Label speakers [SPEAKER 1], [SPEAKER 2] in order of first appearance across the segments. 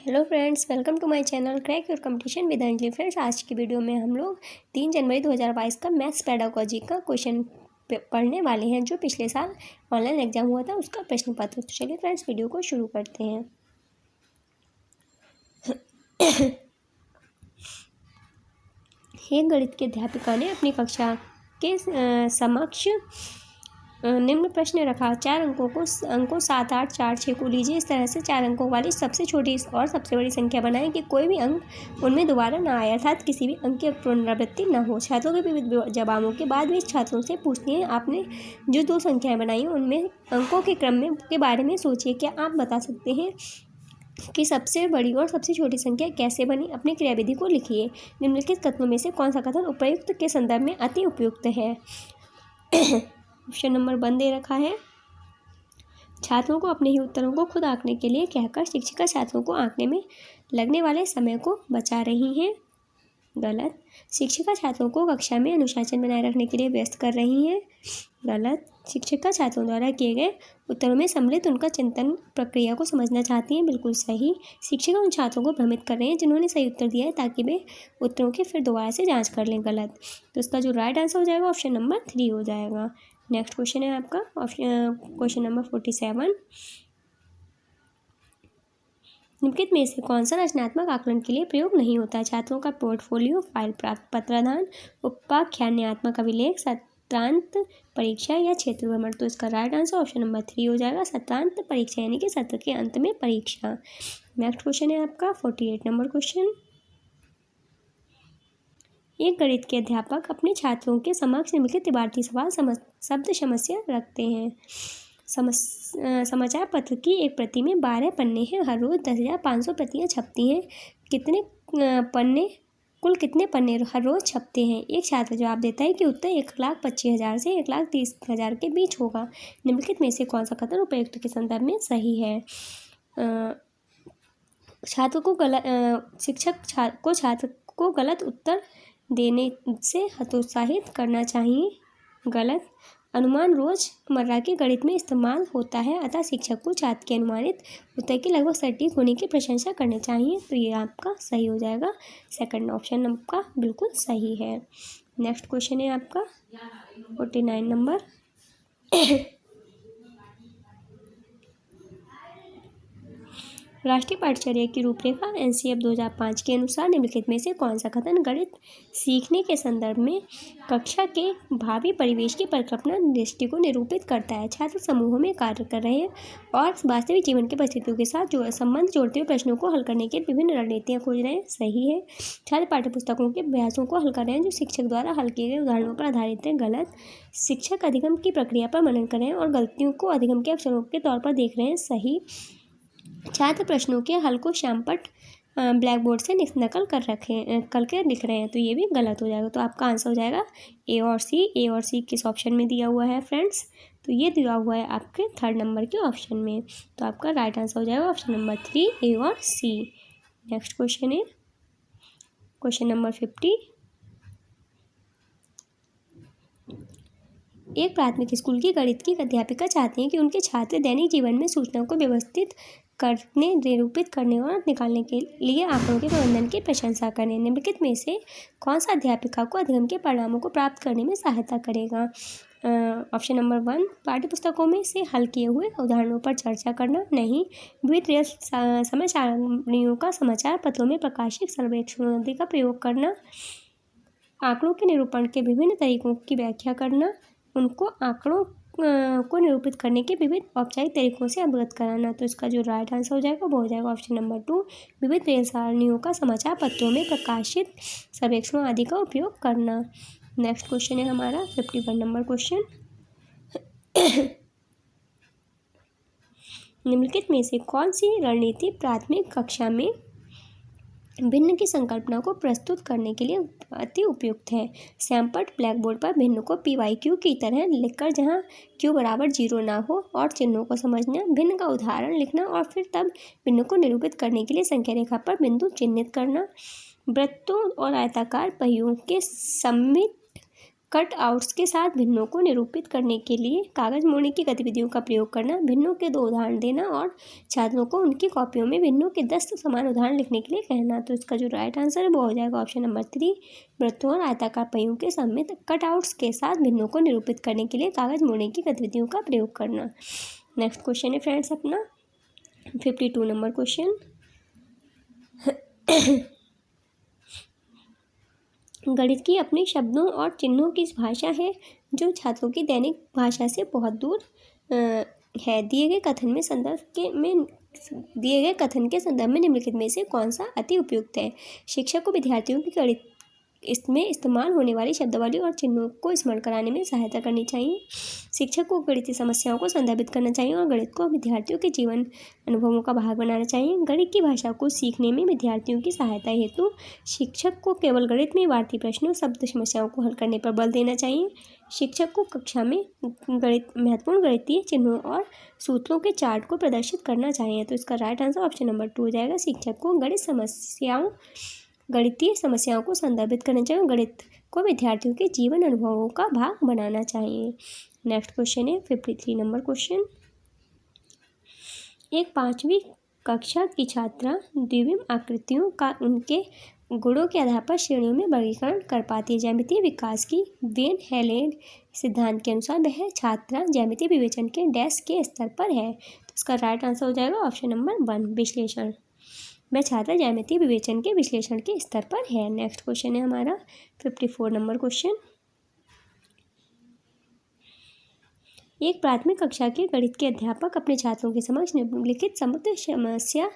[SPEAKER 1] Hello friends, welcome to my channel crack your competition with Anjali. Friends, आज की video में हम लोग 3 जनवरी 2022 का मैथ्स पेडागोजी का क्वेश्चन पढ़ने वाले हैं, जो पिछले साल ऑनलाइन एग्जाम हुआ था उसका प्रश्न पत्र। तो चलिए फ्रेंड्स, वीडियो को शुरू करते हैं। एक गणित के अध्यापिका ने अपनी कक्षा के समक्ष निम्न प्रश्न रखा। 4 अंकों 7, 8, 4, 6 को लीजिए। इस तरह से 4 अंकों वाली सबसे छोटी और सबसे बड़ी संख्या बनाएं कि कोई भी अंक उनमें दोबारा ना आए, अर्थात किसी भी अंक की पुनरावृत्ति न हो। छात्रों के विविध जवाबों के बाद भी छात्रों से पूछती हैं, आपने जो 2 संख्याएं बनाई उनमें अंकों के क्रम में के बारे में सोचिए। क्या आप बता सकते हैं कि सबसे बड़ी और सबसे छोटी संख्या कैसे बनी? अपनी क्रियाविधि को लिखिए। निम्नलिखित कथनों में से कौन सा कथन उपयुक्त के संदर्भ में अति उपयुक्त है? ऑप्शन नंबर 1 दे रखा है। छात्रों को अपने ही उत्तरों को खुद आंकने के लिए कहकर शिक्षिका छात्रों को आंकने में लगने वाले समय को बचा रही हैं। गलत। शिक्षिका छात्रों को कक्षा में अनुशासन बनाए रखने के लिए व्यस्त कर रही हैं। गलत। शिक्षिका छात्रों द्वारा किए गए उत्तरों में सम्मिलित उनका चिंतन प्रक्रिया को समझना चाहती हैं। बिल्कुल सही। शिक्षिका उन छात्रों को भ्रमित कर रहे हैं जिन्होंने सही उत्तर दिया है, ताकि वे उत्तरों की फिर दोबारा से जांच कर लें। गलत। तो इसका जो राइट आंसर हो जाएगा ऑप्शन नंबर 3 हो जाएगा। नेक्स्ट क्वेश्चन है आपका क्वेश्चन नंबर 47। निम्नलिखित में से कौन सा रचनात्मक आकलन के लिए प्रयोग नहीं होता है? छात्रों का पोर्टफोलियो, फाइल पत्राधान, उपाख्यानात्मक अभिलेख, सत्रांत परीक्षा या क्षेत्र भ्रमण। तो इसका राइट आंसर ऑप्शन नंबर 3 हो जाएगा, सत्रांत परीक्षा, यानी कि सत्र के अंत में परीक्षा। नेक्स्ट क्वेश्चन है आपका 48 नंबर क्वेश्चन। एक गणित के अध्यापक अपने छात्रों के समक्ष निम्नलिखित इबारती सवाल शब्द समस्या रखते हैं। समाचार पत्र की एक प्रति में 12 पन्ने हैं। हर रोज 10,500 प्रतियां छपती हैं। कुल कितने पन्ने हर रोज छपते हैं? एक छात्र जवाब देता है कि उत्तर 1,25,000 से 1,30,000 के बीच होगा। निम्नलिखित में से कौन सा कथन उपयुक्त के संदर्भ में सही है? छात्र को गलत उत्तर देने से हतोत्साहित करना चाहिए। गलत। अनुमान रोजमर्रा के गणित में इस्तेमाल होता है, अतः शिक्षक को छात्र के अनुमानित उत्तर के लगभग सटीक होने की प्रशंसा करनी चाहिए। तो ये आपका सही हो जाएगा। सेकंड ऑप्शन आपका बिल्कुल सही है। नेक्स्ट क्वेश्चन है आपका 49 नंबर। राष्ट्रीय पाठ्यचर्या की रूपरेखा NCF 2005 के अनुसार निम्नलिखित में से कौन सा कथन गणित सीखने के संदर्भ में कक्षा के भावी परिवेश की परिकल्पना दृष्टि को निरूपित करता है? छात्र समूहों में कार्य कर रहे हैं और वास्तविक जीवन की परिस्थितियों के साथ संबंध जोड़ते हुए प्रश्नों को हल करने के विभिन्न रणनीतियाँ खोज रहे हैं। सही है। छात्र पाठ्यपुस्तकों के अभ्यासों को हल कर रहे हैं जो शिक्षक द्वारा हल किए गए उदाहरणों पर आधारित है। गलत। शिक्षक अधिगम की प्रक्रिया पर मनन कर रहे हैं और गलतियों को अधिगम के अवसरों के तौर पर देख रहे हैं। सही। छात्र प्रश्नों के हल को श्यामपट्ट ब्लैक बोर्ड से नकल करके लिख रहे हैं। तो ये भी गलत हो जाएगा। तो आपका आंसर हो जाएगा ए और सी किस ऑप्शन में दिया हुआ है फ्रेंड्स? तो ये दिया हुआ है आपके 3rd नंबर के ऑप्शन में। तो आपका राइट आंसर हो जाएगा ऑप्शन नंबर 3, ए और सी। नेक्स्ट क्वेश्चन है क्वेश्चन नंबर 50। एक प्राथमिक स्कूल की गणित की अध्यापिका चाहती हैं कि उनके छात्र दैनिक जीवन में सूचना को व्यवस्थित करने, निरूपित करने और निकालने के लिए आंकड़ों के प्रबंधन की प्रशंसा करें। निम्नलिखित में से कौन सा अध्यापिका को अधिगम के परिणामों को प्राप्त करने में सहायता करेगा? ऑप्शन नंबर 1, पाठ्यपुस्तकों में से हल किए हुए उदाहरणों पर चर्चा करना। नहीं। विविध समय सारणियों का समाचार पत्रों में प्रकाशित सर्वेक्षणों आदि का प्रयोग करना। आंकड़ों के निरूपण के विभिन्न तरीकों की व्याख्या करना। उनको आंकड़ों को निरूपित करने के विभिन्न औपचारिक तरीकों से अवगत कराना। तो इसका जो राइट आंसर हो जाएगा वो हो जाएगा ऑप्शन नंबर 2, विविध रेल सारणियों का समाचार पत्रों में प्रकाशित सर्वेक्षणों आदि का उपयोग करना। नेक्स्ट क्वेश्चन है हमारा 51 नंबर क्वेश्चन। निम्नलिखित में से कौन सी रणनीति प्राथमिक कक्षा में भिन्न की संकल्पना को प्रस्तुत करने के लिए अति उपयुक्त है? श्यामपट्ट ब्लैक बोर्ड पर भिन्न को PYQ की तरह लिखकर जहां Q बराबर 0 ना हो और चिन्हों को समझना, भिन्न का उदाहरण लिखना और फिर तब भिन्न को निरूपित करने के लिए संख्या रेखा पर बिंदु चिन्हित करना, वृत्तों और आयताकार पहियों के सममित कट आउट्स के साथ भिन्नों को निरूपित करने के लिए कागज मोड़ने की गतिविधियों का प्रयोग करना, भिन्नों के 2 उदाहरण देना और छात्रों को उनकी कॉपियों में भिन्नों के 10 समान उदाहरण लिखने के लिए कहना। तो इसका जो राइट आंसर है वो हो जाएगा ऑप्शन नंबर 3, वृत्तों और आयताकार पहियों के समेत कट आउट्स के साथ भिन्नों को निरूपित करने के लिए कागज मोड़ने की गतिविधियों का प्रयोग करना। नेक्स्ट क्वेश्चन है फ्रेंड्स अपना 52 नंबर क्वेश्चन। गणित की अपने शब्दों और चिन्हों की भाषा है जो छात्रों की दैनिक भाषा से बहुत दूर है। दिए गए कथन के संदर्भ में निम्नलिखित में से कौन सा अति उपयुक्त है। शिक्षक को विद्यार्थियों की गणित इसमें इस्तेमाल होने वाली शब्दावली और चिन्हों को स्मरण कराने में सहायता करनी चाहिए। शिक्षक को गणितीय समस्याओं को संदर्भित करना चाहिए और गणित को विद्यार्थियों के जीवन अनुभवों का भाग बनाना चाहिए। गणित की भाषा को सीखने में विद्यार्थियों की सहायता हेतु शिक्षक को केवल गणित में वार्तिक प्रश्नों, शब्द समस्याओं को हल करने पर बल देना चाहिए। शिक्षक को कक्षा में महत्वपूर्ण गणितीय चिन्हों और सूत्रों के चार्ट को प्रदर्शित करना चाहिए। तो इसका राइट आंसर ऑप्शन नंबर 2 हो जाएगा। शिक्षक को गणितीय समस्याओं को संदर्भित करना चाहिए और गणित को विद्यार्थियों के जीवन अनुभवों का भाग बनाना चाहिए। नेक्स्ट क्वेश्चन है 53 नंबर क्वेश्चन। एक 5वीं कक्षा की छात्रा द्विविम आकृतियों का उनके गुणों के आधार पर श्रेणियों में वर्गीकरण कर पाती है। ज्यामितीय विकास की वेन हेलेन सिद्धांत के अनुसार वह छात्रा ज्यामितीय विवेचन के डैश के स्तर पर है। तो इसका राइट आंसर हो जाएगा ऑप्शन नंबर 1, विश्लेषण। वह छात्रा ज्यामितीय विवेचन के विश्लेषण के स्तर पर है। नेक्स्ट क्वेश्चन है हमारा 54 नंबर क्वेश्चन। एक प्राथमिक कक्षा के गणित के अध्यापक अपने छात्रों के समक्ष निम्नलिखित समुद्र समस्या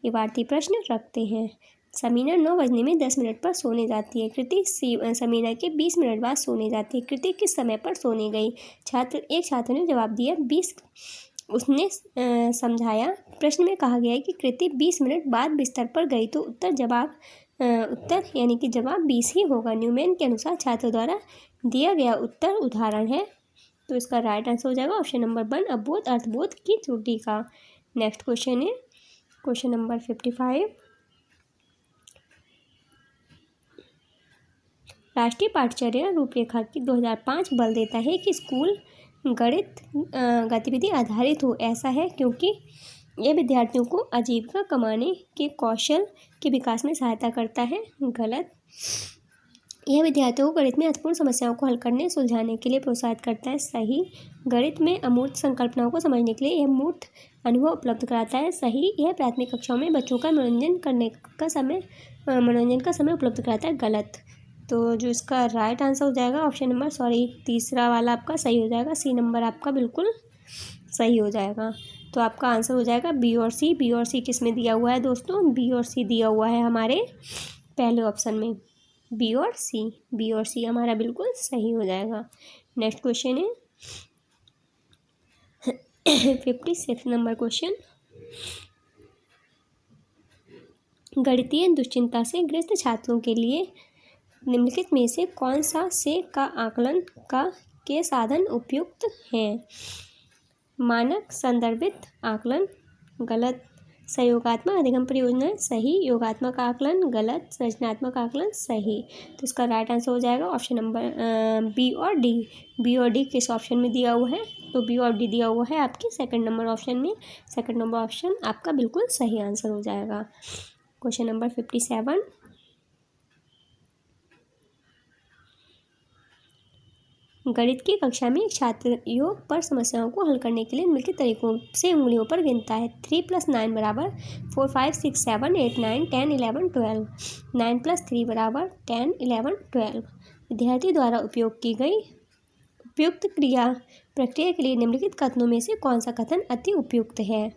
[SPEAKER 1] निवारती प्रश्न रखते हैं। समीना 9 बजने में 10 मिनट पर सोने जाती है। कृति समीना के 20 मिनट बाद सोने जाती है। कृति किस समय पर सोने गई। एक छात्र ने जवाब दिया 20। उसने समझाया। प्रश्न में कहा गया है कि कृति 20 मिनट बाद बिस्तर पर गई तो उत्तर यानी कि जवाब 20 ही होगा। न्यूमैन के अनुसार छात्र द्वारा दिया गया उत्तर उदाहरण है। तो इसका राइट आंसर हो जाएगा ऑप्शन नंबर 1, अबोध अर्थबोध की त्रुटि का। नेक्स्ट क्वेश्चन है क्वेश्चन नंबर 55। राष्ट्रीय पाठ्यचर्या रूपरेखा की 2005 बल देता है कि स्कूल गणित गतिविधि आधारित हो। ऐसा है क्योंकि यह विद्यार्थियों को आजीविका कमाने के कौशल के विकास में सहायता करता है। गलत। यह विद्यार्थियों को गणित में अर्थपूर्ण समस्याओं को हल करने सुलझाने के लिए प्रोत्साहित करता है। सही। गणित में अमूर्त संकल्पनाओं को समझने के लिए यह मूर्त अनुभव उपलब्ध कराता है। सही। यह प्राथमिक कक्षाओं में बच्चों का मनोरंजन का समय उपलब्ध कराता है। गलत। तो जो इसका राइट आंसर हो जाएगा ऑप्शन नंबर तीसरा वाला आपका सही हो जाएगा। सी नंबर आपका बिल्कुल सही हो जाएगा। तो आपका आंसर हो जाएगा बी और सी। बी और सी किस में दिया हुआ है दोस्तों। बी और सी दिया हुआ है हमारे पहले ऑप्शन में। बी और सी हमारा बिल्कुल सही हो जाएगा। नेक्स्ट क्वेश्चन है 56 नंबर क्वेश्चन। गणितीय दुश्चिंता से ग्रस्त छात्रों के लिए निम्नलिखित में से कौन सा से का आकलन के साधन उपयुक्त हैं। मानक संदर्भित आकलन। गलत। सहयोगात्मक अधिगम परियोजना। सही। योगात्मक आकलन। गलत। रचनात्मक आकलन। सही। तो इसका राइट आंसर हो जाएगा ऑप्शन नंबर बी और डी। बी और डी किस ऑप्शन में दिया हुआ है। तो बी और डी दिया हुआ है आपके सेकंड नंबर ऑप्शन में। सेकंड नंबर ऑप्शन आपका बिल्कुल सही आंसर हो जाएगा। Question number 57। गणित की कक्षा में एक छात्र योग पर समस्याओं को हल करने के लिए निम्नलिखित तरीकों से उंगलियों पर गिनता है। 3 + 9 = 4 5 6 7 8 9 10 11 12। 9 + 3 = 10 11 12। विद्यार्थी द्वारा उपयोग की गई उपयुक्त प्रक्रिया के लिए निम्नलिखित कथनों में से कौन सा कथन अति उपयुक्त है।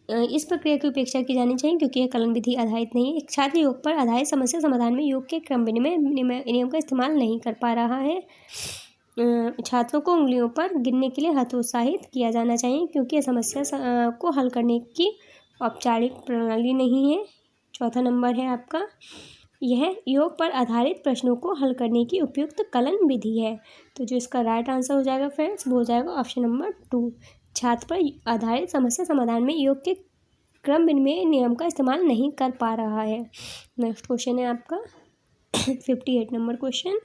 [SPEAKER 1] इस प्रक्रिया की उपेक्षा की जानी चाहिए क्योंकि यह कलन विधि आधारित नहीं है। एक छात्र योग पर आधारित समस्या समाधान में योग के क्रम विनिमय नियम का इस्तेमाल नहीं कर पा रहा है। छात्रों को उंगलियों पर गिनने के लिए हतोत्साहित किया जाना चाहिए क्योंकि यह समस्या को हल करने की औपचारिक प्रणाली नहीं है। चौथा नंबर है आपका, यह योग पर आधारित प्रश्नों को हल करने की उपयुक्त कलन विधि है। तो जो इसका राइट आंसर हो जाएगा फ्रेंड्स वो हो जाएगा ऑप्शन नंबर 2। छात्र पर आधारित समस्या समाधान में योग के क्रम विनिमय नियम का इस्तेमाल नहीं कर पा रहा है। नेक्स्ट क्वेश्चन है आपका 58 नंबर क्वेश्चन,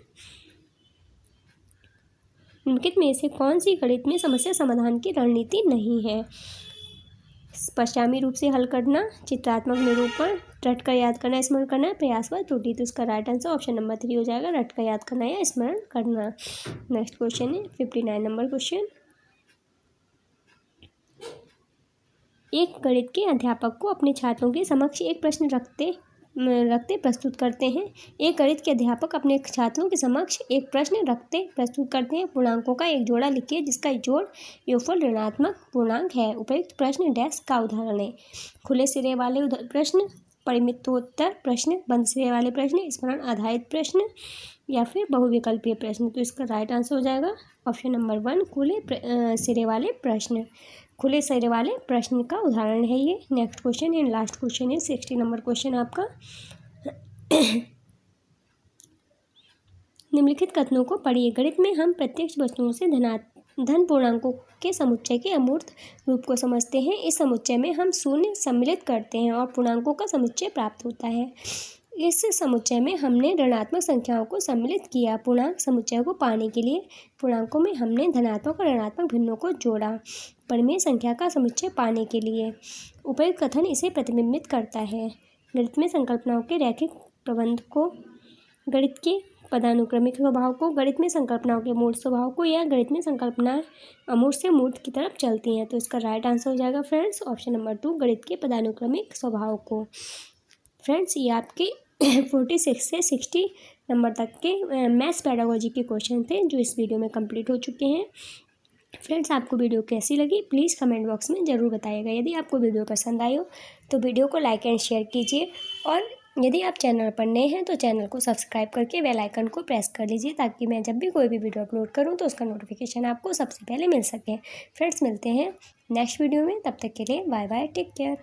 [SPEAKER 1] निम्नलिखित में से कौन सी गणित में समस्या समाधान की रणनीति नहीं है? पश्चामी रूप से हल करना, चित्रात्मक निरूपण, रट कर याद करना, स्मरण करना, प्रयास व त्रुटि। तो इसका राइट आंसर ऑप्शन नंबर 3 हो जाएगा, रट कर याद करना या स्मरण करना। नेक्स्ट क्वेश्चन है 59 नंबर क्वेश्चन, एक गणित के अध्यापक को अपने छात्रों के समक्ष एक प्रश्न रखते प्रस्तुत करते हैं। एक गणित के अध्यापक अपने छात्रों के समक्ष एक प्रश्न रखते प्रस्तुत करते हैं। पूर्णांकों का एक जोड़ा लिखिए जिसका जोड़ योगफल ऋणात्मक पूर्णांक है। उपयुक्त प्रश्न डैश का उदाहरण है। खुले सिरे वाले प्रश्न, परिमितोत्तर प्रश्न, बंद सिरे वाले प्रश्न, स्मरण आधारित प्रश्न या फिर बहुविकल्पीय प्रश्न। तो इसका राइट आंसर हो जाएगा ऑप्शन नंबर 1, खुले सिरे वाले प्रश्न। खुले सिरे वाले प्रश्न का उदाहरण है ये। Next question and last question है 60 नंबर क्वेश्चन आपका। निम्नलिखित कथनों को पढ़िए। गणित में हम प्रत्यक्ष वस्तुओं से धन पूर्णांकों के समुच्चय के अमूर्त रूप को समझते हैं। इस समुच्चय में हम शून्य सम्मिलित करते हैं और पूर्णांकों का समुच्चय प्राप्त होता है। इस समुच्चय में हमने ऋणात्मक संख्याओं को सम्मिलित किया। पूर्णांक समुच्चय को पाने के लिए पूर्णांकों में हमने धनात्मक और ऋणात्मक भिन्नों को जोड़ा। परिमेय संख्या का समुच्चय पाने के लिए उपयुक्त कथन इसे प्रतिबिंबित करता है। गणित में संकल्पनाओं के रैखिक प्रबंध को, गणित के पदानुक्रमिक स्वभाव को, गणित में संकल्पनाओं के मूर्त स्वभाव को, या गणित में संकल्पनाएं अमूर्त से मूर्त की तरफ चलती हैं। तो इसका राइट आंसर हो जाएगा फ्रेंड्स ऑप्शन नंबर 2, गणित के पदानुक्रमिक स्वभाव को। फ्रेंड्स ये आपके 46 से 60 नंबर तक के मैथ्स पेडागोजी के क्वेश्चन थे जो इस वीडियो में कंप्लीट हो चुके हैं। फ्रेंड्स आपको वीडियो कैसी लगी प्लीज़ कमेंट बॉक्स में ज़रूर बताइएगा। यदि आपको वीडियो पसंद आई हो तो वीडियो को लाइक एंड शेयर कीजिए, और यदि आप चैनल पर नए हैं तो चैनल को सब्सक्राइब करके बेल आइकन को प्रेस कर लीजिए ताकि मैं जब भी कोई भी वीडियो अपलोड करूं तो उसका नोटिफिकेशन आपको सबसे पहले मिल सके। फ्रेंड्स मिलते हैं नेक्स्ट वीडियो में, तब तक के लिए बाय बाय, टेक केयर।